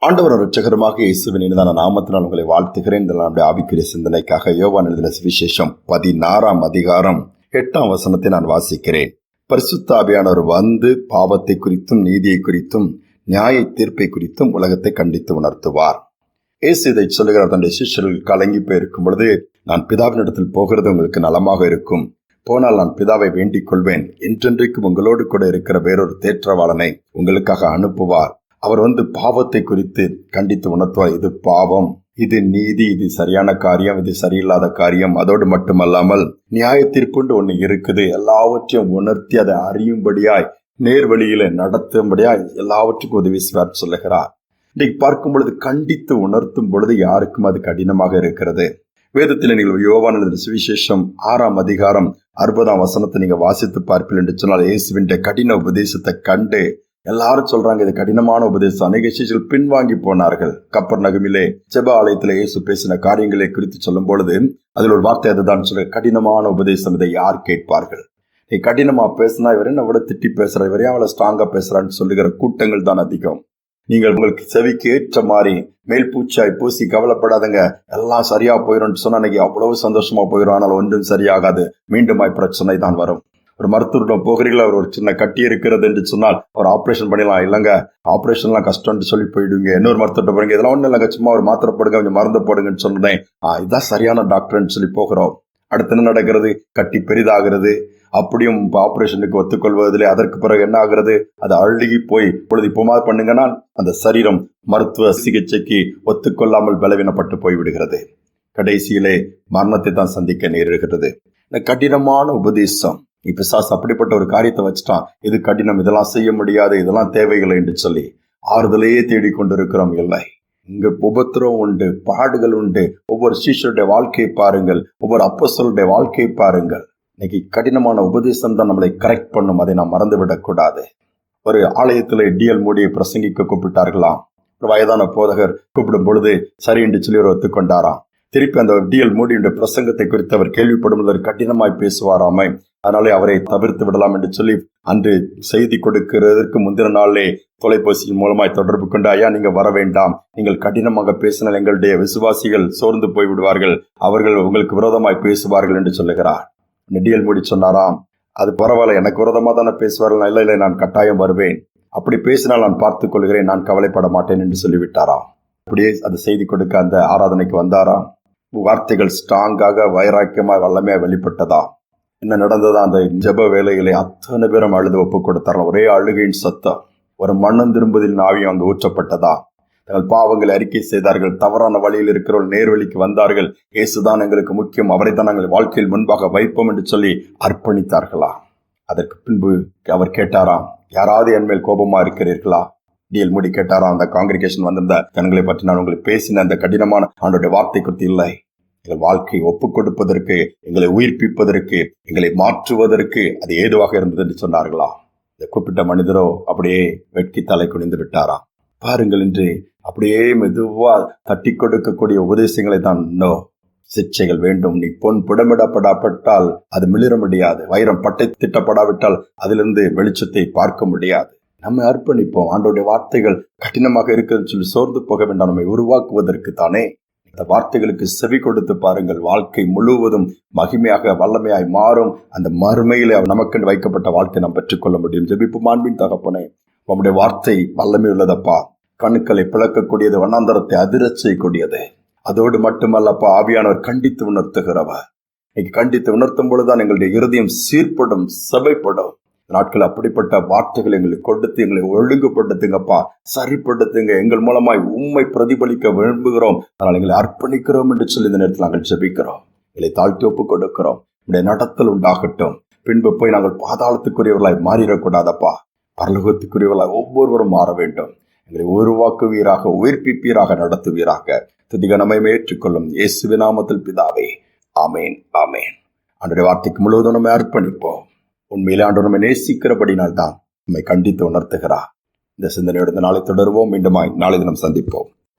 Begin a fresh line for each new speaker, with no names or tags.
ஆண்டவர் இரட்சகருமாக இயேசுவின் இனிதான நாமத்தினால் உங்களை வாழ்த்துகிறேன். நம்முடைய ஆவிக்குரிய சிந்தனைக்காக யோவான் எழுதின சுவிசேஷம் 16ஆம் அதிகாரம் 8ஆம் வசனத்தை நான் வாசிக்கிறேன். பரிசுத்த ஆவியானவர் வந்து பாவத்தை குறித்தும் நீதியை குறித்தும் நியாய தீர்ப்பை குறித்தும் உலகத்தை கண்டித்து உணர்த்துவார். இயேசு இதை சொல்லுகிறார். தன்னுடைய சிஷ்யர்கள் கலங்கி போயிருக்கும் பொழுது, நான் பிதாவினிடத்தில் போகிறது உங்களுக்கு நலமாக இருக்கும், போனால் நான் பிதாவை வேண்டிக் கொள்வேன், என்றென்றைக்கும் உங்களோடு கூட இருக்கிற வேறொரு தேற்றவாளனை உங்களுக்காக அனுப்புவார். அவர் வந்து பாவத்தை குறித்து கண்டித்து உணர்த்துவார். இது பாவம், இது நீதி, இது சரியான காரியம், இது சரியில்லாத காரியம். அதோடு மட்டுமல்லாமல் நியாய தீர்ப்புண்டு ஒண்ணு இருக்குது. எல்லாவற்றையும் உணர்த்தி அதை அறியும்படியாய் நேர்வழியில நடத்தும்படியாய் எல்லாவற்றுக்கும் உதவி செய்வார் சொல்லுகிறார். இன்னைக்கு பார்க்கும் பொழுது கண்டித்து உணர்த்தும் பொழுது யாருக்கும் அது கடினமாக இருக்கிறது. வேதத்தில் நீங்கள் யோவான் எழுதின சுவிசேஷம் 6ஆம் அதிகாரம் 60ஆம் வசனத்தை நீங்க வாசித்து பார்ப்பீர்கள் என்று சொன்னால், இயேசுவின் கடின உபதேசத்தை கண்டு எல்லாரும் சொல்றாங்க, இது கடினமான உபதேசம். அநேக சிஷ்யர்கள் பின்வாங்கி போனார்கள். கப்பர்நகமிலே ஜெப ஆலயத்திலே இயேசு பேசின காரியங்களை குறித்து சொல்லும் பொழுது அதில் ஒரு வார்த்தை அதுதான் சொல்ற, கடினமான உபதேசம், இதை யார் கேட்பார்கள்? நீ கடினமா பேசினா இவரை என்ன விட திட்டி பேசுற, இவரே அவளை ஸ்ட்ராங்கா பேசுறான்னு சொல்லுகிற கூட்டங்கள் தான் அதிகம். நீங்கள் உங்களுக்கு செவிக்கு ஏற்ற மாதிரி மேல் பூச்சாய் பூசி கவலைப்படாதங்க, எல்லாம் சரியா போயிடும் சொன்னா அன்னைக்கு அவ்வளவு சந்தோஷமா போயிடும். ஆனால் ஒன்றும் சரியாகாது, மீண்டுமாய் பிரச்சனை தான் வரும். ஒரு மருத்துவரிடம் போகிறீங்களா, அவர் ஒரு சின்ன கட்டி இருக்கிறது என்று சொன்னால் அவர் ஆப்ரேஷன் பண்ணிடலாம், இல்லைங்க ஆப்ரேஷன்லாம் கஷ்டம்னு சொல்லி போயிடுங்க. இன்னொரு மருத்துவர்கிட்ட போறீங்க, இதெல்லாம் ஒன்றும் இல்லைங்க, சும்மா ஒரு மாத்திரை போடுங்க, கொஞ்சம் மருந்து போடுங்கன்னு சொன்னேன், இதுதான் சரியான டாக்டர்ன்னு சொல்லி போகிறோம். அடுத்து என்ன நடக்கிறது? கட்டி பெரிதாகிறது. அப்படியும் ஆப்ரேஷனுக்கு ஒத்துக்கொள்வதில்லை. அதற்கு பிறகு என்ன ஆகிறது? அது அழுகி போய் பொழுது இப்போமா பண்ணுங்கன்னா அந்த சரீரம் மருத்துவ சிகிச்சைக்கு ஒத்துக்கொள்ளாமல் பலவீனப்பட்டு போய்விடுகிறது. கடைசியிலே மரணத்தை தான் சந்திக்க நேரிடுகிறது. இந்த கடினமான உபதேசம், இப்ப சாஸ் அப்படிப்பட்ட ஒரு காரியத்தை வச்சுட்டான், இது கடினம், இதெல்லாம் செய்ய முடியாது, இதெல்லாம் தேவைகளை என்று சொல்லி ஆறுதலையே தேடிக்கொண்டிருக்கிறோம். இல்லை, இங்க உபத்திரம் உண்டு, பாடுகள் உண்டு. ஒவ்வொரு சீஷருடைய வாழ்க்கையை பாருங்கள், ஒவ்வொரு அப்போஸ்தலருடைய வாழ்க்கையை பாருங்கள். இன்னைக்கு கடினமான உபதேசம் தான் நம்மளை கரெக்ட் பண்ணும், அதை நாம் மறந்துவிடக் கூடாது. ஒரு ஆலயத்துல டிஎல் மூடியை பிரசங்கிக்க கூப்பிட்டார்களாம். ஒரு வயதான போதகர் கூப்பிடும் பொழுது சரி என்று சொல்லி அவர் ஒத்துக்கொண்டாராம். திருப்பி அந்த டிஎல் மூடியுடைய பிரசங்கத்தை குறித்து அவர் கேள்விப்படும் போது கடினமாய் பேசுவாராமை. அதனாலே அவரை தவிர்த்து விடலாம் என்று சொல்லி அன்று செய்தி கொடுக்கிறதற்கு முந்தின நாளே தொலைபேசியின் மூலமாய் தொடர்பு கொண்டு, ஐயா நீங்க வர வேண்டாம், நீங்கள் கடினமாக பேசினால் எங்களுடைய விசுவாசிகள் சோர்ந்து போய் விடுவார்கள், அவர்கள் உங்களுக்கு விரோதமாய் பேசுவார்கள் என்று சொல்லுகிறார். டிஎல் மூடி சொன்னாராம், அது பரவாயில்ல, எனக்கு விரோதமா தானே பேசுவார்கள், இல்லை நான் கட்டாயம் வருவேன், அப்படி பேசினால் நான் பார்த்துக் கொள்கிறேன், நான் கவலைப்பட மாட்டேன் என்று சொல்லிவிட்டாராம். அப்படியே அது செய்தி கொடுக்க அந்த ஆராதனைக்கு வந்தாராம். வார்த்தைகள் ஸ்ட்ராங்காக வைராக்கியமாய் வல்லமையா வெளிப்பட்டதா. என்ன நடந்ததா? அந்த ஜெப வேலைகளை அத்தனை பேரும் அழுது ஒப்பு கொடுத்தார்கள். ஒரே அழுகையின் சத்தம், ஒரு மண்ணும் திரும்புதில் ஆவியும் அங்கு ஊற்றப்பட்டதா. தங்கள் பாவங்களை அறிக்கை செய்தார்கள். தவறான வழியில் இருக்கிறவர்கள் நேர்வழிக்கு வந்தார்கள். இயேசுதான் எங்களுக்கு முக்கியம், அவரை தான் நாங்கள் வாழ்க்கையில் முன்பாக வைப்போம் என்று சொல்லி அர்ப்பணித்தார்களா. அதற்கு பின்பு அவர் கேட்டாராம், யாராவது என் மேல் கோபமா இருக்கிறீர்களா? டிஎல் மூடி கேட்டாராம். அந்த காங்கிரிகேஷன் வந்திருந்த ஜனங்களை பற்றி நான் உங்களுக்கு பேசின அந்த கடினமான ஆண்டோடைய வார்த்தை குறித்து இல்லை, எங்கள் வாழ்க்கையை ஒப்புக் கொடுப்பதற்கு, எங்களை உயிர்ப்பிப்பதற்கு, எங்களை மாற்றுவதற்கு அது ஏதுவாக இருந்தது என்று சொன்னார்களா. இந்த கூப்பிட்ட மனிதரோ அப்படியே வெட்கி தலை குனிந்து விட்டாராம். பாருங்கள், இன்று அப்படியே மெதுவா தட்டி கொடுக்கக்கூடிய உபதேசங்களை தான், நோ, சிக்ஷைகள் வேண்டும், நீ பொன் புடமிடப்படாவிட்டால் அது மிளிர முடியாது, வைரம் பட்டை திட்டப்படாவிட்டால் அதிலிருந்து வெளிச்சத்தை பார்க்க முடியாது. நம்ம அர்ப்பணிப்போம். ஆண்டோடைய வார்த்தைகள் கடினமாக இருக்குதுன்னு சொல்லி சோர்ந்து போக வேண்டாம், நம்மை உருவாக்குவதற்கு தானே. இந்த வார்த்தைகளுக்கு செவி கொடுத்து பாருங்கள், வாழ்க்கை முழுவதும் மகிமையாக வல்லமையாய் மாறும். அந்த மறுமையிலே நமக்கு வைக்கப்பட்ட வாழ்க்கை நாம் பெற்றுக்கொள்ள முடியும். ஜெபிப்பு மாண்பின் தகப்பனே, நம்முடைய வார்த்தை வல்லமை உள்ளதப்பா, கணுக்களை பிளக்கக்கூடியது, வண்ணாந்தரத்தை அதிரச் செய்யக்கூடியது. அதோடு மட்டுமல்லப்பா, ஆவியானவர் கண்டித்து உணர்த்துகிறவர். இன்னைக்கு கண்டித்து உணர்த்தும் பொழுதுதான் எங்களுடைய இருதயம் சீர்படும், சபைப்படும். நாட்கள் அப்படிப்பட்ட வார்த்தைகளை எங்களுக்கு கொடுத்து எங்களை ஒழுங்குபடுத்துங்கப்பா, சரிப்படுத்துங்க. எங்கள் மூலமாய் உண்மை பிரதிபலிக்க விரும்புகிறோம், அதனால் எங்களை அர்ப்பணிக்கிறோம் என்று சொல்லி இந்த நேரத்தில் நாங்கள் ஜெபிக்கிறோம். எங்களை தாழ்த்தி ஒப்பு கொடுக்கிறோம். உடைய நடத்தல் உண்டாகட்டும். பின்பு போய் நாங்கள் பாதாளத்துக்குரியவர்களாய் மாறிடக்கூடாதப்பா, பரலோகத்துக்குரியவர்களாய் ஒவ்வொருவரும் மாற வேண்டும். எங்களை உருவாக்குவீராக, உயிர்ப்பிப்பீராக, நடத்துவீராக. துதிகனமை ஏற்றுக்கொள்ளும் இயேசுவின் நாமத்தில் பிதாவே, ஆமேன், ஆமேன். ஆண்டவருடைய வார்த்தைக்கு முழுவதும் நம்மை அர்ப்பணிப்போம். உண்மையிலே ஆண்டவர் நம்மை நேசிக்கிறபடினால் தான் நம்மை கண்டித்து உணர்த்துகிறார். இந்த சிந்தனையோடு நாளை தொடருவோம். மீண்டும் நாளை தினம் சந்திப்போம்.